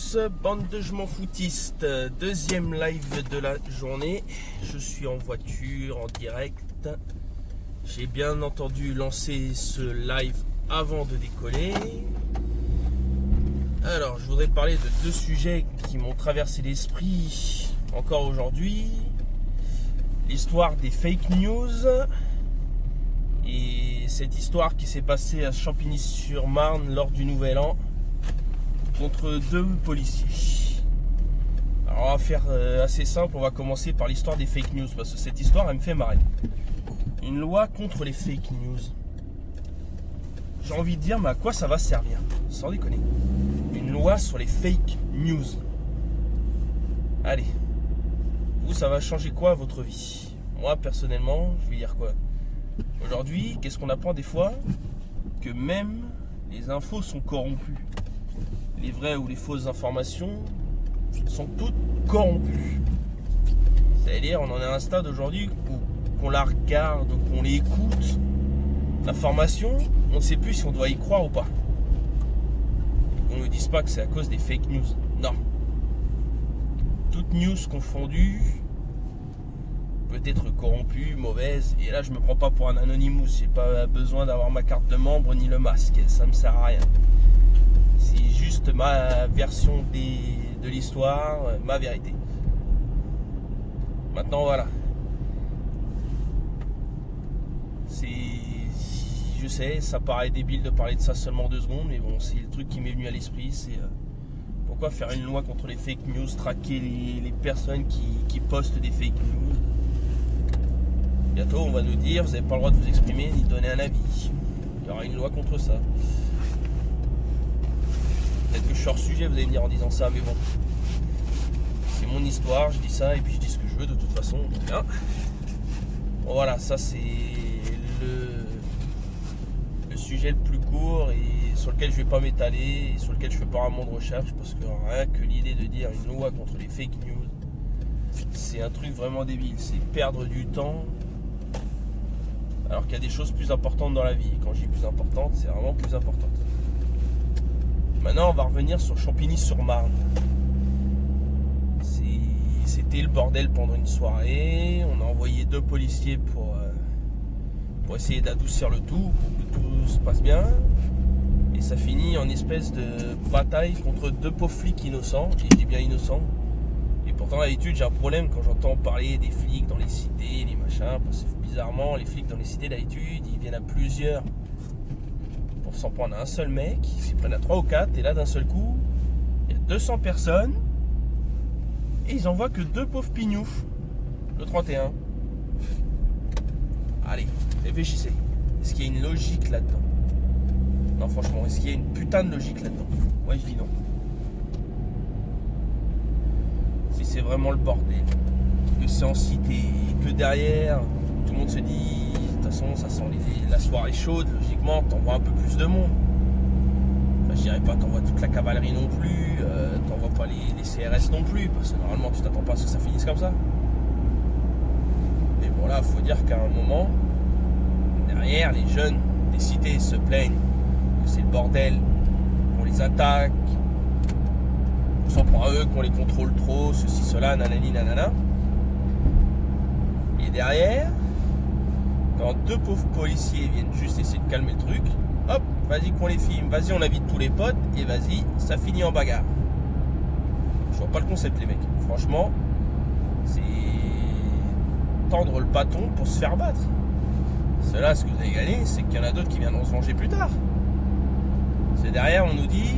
tous, bande de je m'en foutistes, deuxième live de la journée. Je suis en voiture, en direct. J'ai bien entendu lancer ce live avant de décoller. Alors, je voudrais parler de deux sujets qui m'ont traversé l'esprit encore aujourd'hui. L'histoire des fake news et cette histoire qui s'est passée à Champigny-sur-Marne lors du Nouvel An contre deux policiers. Alors on va faire assez simple, on va commencer par l'histoire des fake news parce que cette histoire elle me fait marrer. Une loi contre les fake news. J'ai envie de dire, mais à quoi ça va servir? Sans déconner. Une loi sur les fake news. Allez, vous, ça va changer quoi à votre vie? Moi, personnellement, je vais dire quoi? Aujourd'hui, qu'est-ce qu'on apprend des fois? Que même les infos sont corrompues. Les vraies ou les fausses informations sont toutes corrompues. C'est-à-dire, on en est à un stade aujourd'hui où qu'on la regarde, qu'on l'écoute, l'information, on ne sait plus si on doit y croire ou pas. On ne nous dise pas que c'est à cause des fake news. Non. Toute news confondue peut être corrompue, mauvaise. Et là, je me prends pas pour un Anonymous. J'ai pas besoin d'avoir ma carte de membre ni le masque. Ça me sert à rien. C'est juste ma version de l'histoire, ma vérité. Maintenant, voilà. Je sais, ça paraît débile de parler de ça seulement 2 secondes, mais bon, c'est le truc qui m'est venu à l'esprit, c'est pourquoi faire une loi contre les fake news, traquer les personnes qui postent des fake news. Bientôt, on va nous dire, vous n'avez pas le droit de vous exprimer ni de donner un avis. Il y aura une loi contre ça. Peut-être que je suis hors sujet, vous allez me dire en disant ça, mais bon. C'est mon histoire, je dis ça et puis je dis ce que je veux de toute façon. Hein, bon, voilà, ça c'est le sujet le plus court et sur lequel je vais pas m'étaler et sur lequel je fais pas vraiment de recherche parce que rien que l'idée de dire une loi contre les fake news, c'est un truc vraiment débile. C'est perdre du temps alors qu'il y a des choses plus importantes dans la vie. Quand je dis plus importante, c'est vraiment plus importante. Maintenant, on va revenir sur Champigny-sur-Marne. C'était le bordel pendant une soirée. On a envoyé 2 policiers pour essayer d'adoucir le tout, pour que tout se passe bien. Et ça finit en espèce de bataille contre 2 pauvres flics innocents. Et je dis bien innocents. Et pourtant, d'habitude, j'ai un problème quand j'entends parler des flics dans les cités, les machins. Parce que bizarrement, les flics dans les cités, d'habitude, ils viennent à plusieurs pour s'en prendre à un seul mec, ils s'y prennent à 3 ou 4, et là d'un seul coup, il y a 200 personnes, et ils envoient que 2 pauvres pignoufs, le 31. Allez, réfléchissez. Est-ce qu'il y a une logique là-dedans? Non, franchement, est-ce qu'il y a une putain de logique là-dedans? Moi, je dis non. Si c'est vraiment le bordel, que c'est en cité, que derrière, tout le monde se dit... De toute façon, ça sent la soirée chaude, logiquement, t'envoies un peu plus de monde. Enfin, je dirais pas t'envoies toute la cavalerie non plus, t'envoies pas les CRS non plus, parce que normalement tu t'attends pas à ce que ça finisse comme ça. Mais bon là, faut dire qu'à un moment, derrière, les jeunes des cités se plaignent que c'est le bordel, qu'on les attaque, qu'on s'en prend à eux, qu'on les contrôle trop, ceci, cela, nanani, nanana. Et derrière, quand 2 pauvres policiers viennent juste essayer de calmer le truc, hop, vas-y qu'on les filme, vas-y on invite tous les potes, et vas-y, ça finit en bagarre. Je vois pas le concept les mecs. Franchement, c'est tendre le bâton pour se faire battre. Cela, ce que vous avez gagné, c'est qu'il y en a d'autres qui viendront se venger plus tard. C'est derrière, on nous dit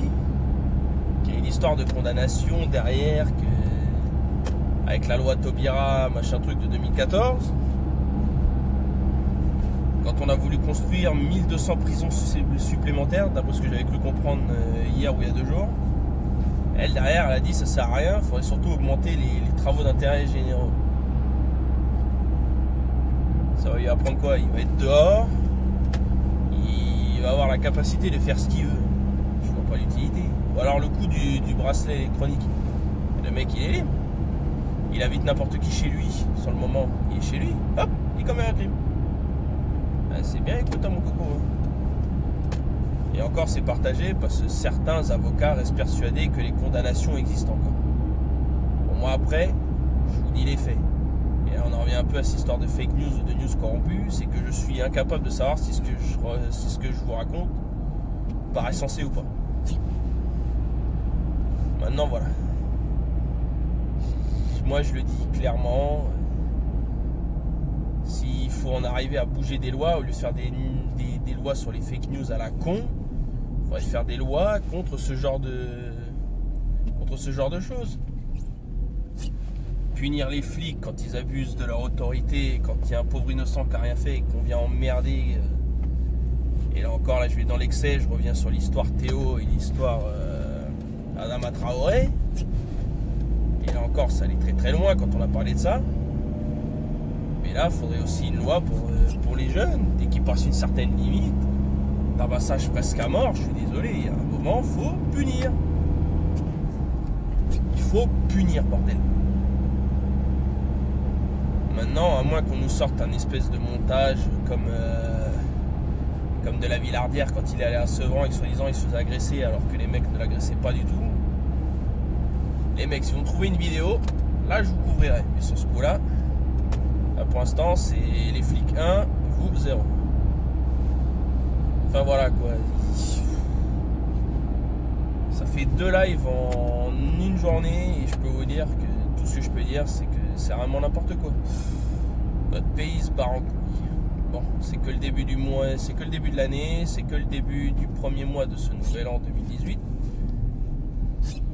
qu'il y a une histoire de condamnation derrière, que avec la loi Taubira, machin truc de 2014, quand on a voulu construire 1200 prisons supplémentaires, d'après ce que j'avais cru comprendre hier ou il y a 2 jours, elle derrière, elle a dit ça sert à rien, il faudrait surtout augmenter les travaux d'intérêt généraux. Ça va lui apprendre quoi? Il va être dehors, il va avoir la capacité de faire ce qu'il veut. Je vois pas l'utilité. Ou alors le coup du bracelet électronique. Le mec il est libre. Il invite n'importe qui chez lui, sur le moment, il est chez lui, hop, il commet un crime. C'est bien, écoute, mon coco. Et encore, c'est partagé parce que certains avocats restent persuadés que les condamnations existent encore. Bon, moi, après, je vous dis les faits. Et là, on en revient un peu à cette histoire de fake news ou de news corrompues. C'est que je suis incapable de savoir si ce que je vous raconte paraît sensé ou pas. Maintenant, voilà. Moi, je le dis clairement. S'il faut en arriver à bouger des lois, au lieu de faire des lois sur les fake news à la con, il faudrait faire des lois contre ce genre de choses. Punir les flics quand ils abusent de leur autorité, quand il y a un pauvre innocent qui n'a rien fait et qu'on vient emmerder. Et là encore, là je vais dans l'excès, je reviens sur l'histoire Théo et l'histoire Adama Traoré. Et là encore, ça allait très très loin quand on a parlé de ça. Mais là, il faudrait aussi une loi pour les jeunes. Dès qu'ils passent une certaine limite, tabassage presque à mort, je suis désolé, il y a un moment, il faut punir. Il faut punir, bordel. Maintenant, à moins qu'on nous sorte un espèce de montage comme de la Villardière quand il est allé à Sevran et que soi-disant il se faisait agresser alors que les mecs ne l'agressaient pas du tout. Les mecs, si vous me trouvez une vidéo, là je vous couvrirai. Mais sur ce coup-là, pour l'instant, c'est les flics 1, vous 0. Enfin voilà quoi. Ça fait 2 lives en une journée et je peux vous dire que tout ce que je peux dire, c'est que c'est vraiment n'importe quoi. Notre pays se barre en couille. Bon, c'est que le début du mois, c'est que le début de l'année, c'est que le début du premier mois de ce nouvel an 2018.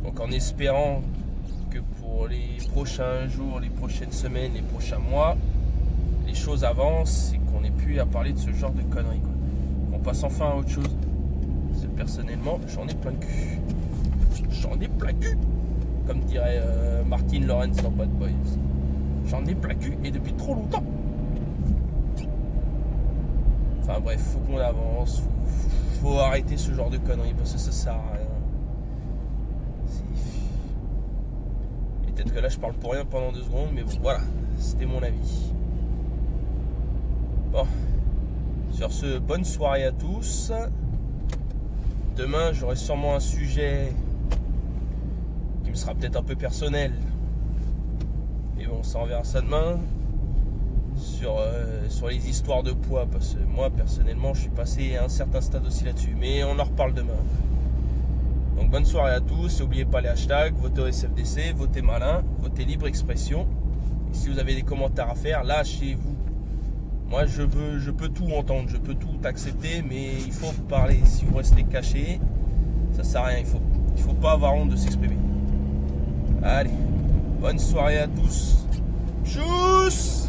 Donc en espérant que pour les prochains jours, les prochaines semaines, les prochains mois, les choses avancent et qu'on n'ait plus à parler de ce genre de conneries, quoi. Qu'on passe enfin à autre chose. Parce que personnellement, j'en ai plein le cul. J'en ai plein le cul. Comme dirait Martin Lawrence dans Bad Boys. J'en ai plein le cul et depuis trop longtemps. Enfin bref, faut qu'on avance. Faut arrêter ce genre de conneries parce que ça sert à rien. Et peut-être que là je parle pour rien pendant 2 secondes, mais bon, voilà, c'était mon avis. Bon, sur ce, bonne soirée à tous. Demain, j'aurai sûrement un sujet qui me sera peut-être un peu personnel. Mais bon, ça on verra ça demain. Sur les histoires de poids, parce que moi, personnellement, je suis passé à un certain stade aussi là-dessus. Mais on en reparle demain. Donc, bonne soirée à tous. N'oubliez pas les hashtags, votez au SFDC, votez malin, votez libre expression. Et si vous avez des commentaires à faire, lâchez-vous. Moi, je peux tout entendre, je peux tout accepter, mais il faut parler. Si vous restez caché, ça sert à rien. Il faut pas avoir honte de s'exprimer. Allez, bonne soirée à tous. Tchuss!